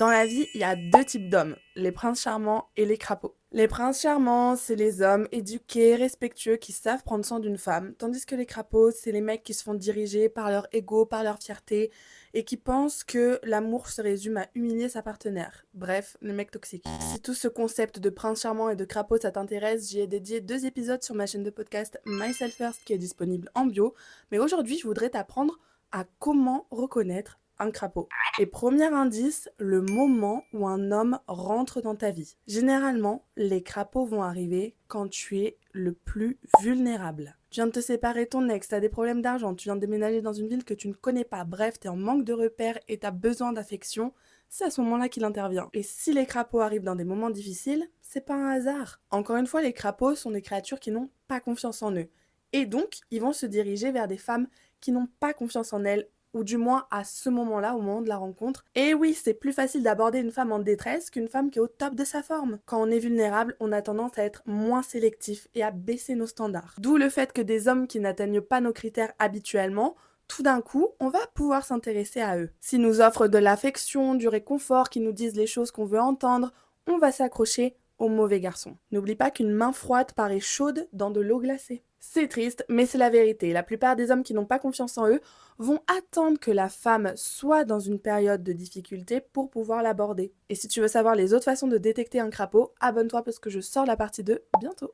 Dans la vie, il y a deux types d'hommes, les princes charmants et les crapauds. Les princes charmants, c'est les hommes éduqués, respectueux, qui savent prendre soin d'une femme, tandis que les crapauds, c'est les mecs qui se font diriger par leur ego, par leur fierté, et qui pensent que l'amour se résume à humilier sa partenaire. Bref, les mecs toxiques. Si tout ce concept de prince charmant et de crapaud ça t'intéresse, j'y ai dédié 2 épisodes sur ma chaîne de podcast Myself First qui est disponible en bio, mais aujourd'hui je voudrais t'apprendre à comment reconnaître un crapaud. Et premier indice, le moment où un homme rentre dans ta vie. Généralement, les crapauds vont arriver quand tu es le plus vulnérable. Tu viens de te séparer de ton ex, t'as des problèmes d'argent, tu viens de déménager dans une ville que tu ne connais pas, bref, t'es en manque de repères et t'as besoin d'affection, c'est à ce moment-là qu'il intervient. Et si les crapauds arrivent dans des moments difficiles, c'est pas un hasard. Encore une fois, les crapauds sont des créatures qui n'ont pas confiance en eux. Et donc, ils vont se diriger vers des femmes qui n'ont pas confiance en elles, ou du moins à ce moment-là, au moment de la rencontre. Et oui, c'est plus facile d'aborder une femme en détresse qu'une femme qui est au top de sa forme. Quand on est vulnérable, on a tendance à être moins sélectif et à baisser nos standards. D'où le fait que des hommes qui n'atteignent pas nos critères habituellement, tout d'un coup, on va pouvoir s'intéresser à eux. S'ils nous offrent de l'affection, du réconfort, qu'ils nous disent les choses qu'on veut entendre, on va s'accrocher au mauvais garçon. N'oublie pas qu'une main froide paraît chaude dans de l'eau glacée. C'est triste, mais c'est la vérité. La plupart des hommes qui n'ont pas confiance en eux vont attendre que la femme soit dans une période de difficulté pour pouvoir l'aborder. Et si tu veux savoir les autres façons de détecter un crapaud, abonne-toi parce que je sors la partie 2 bientôt.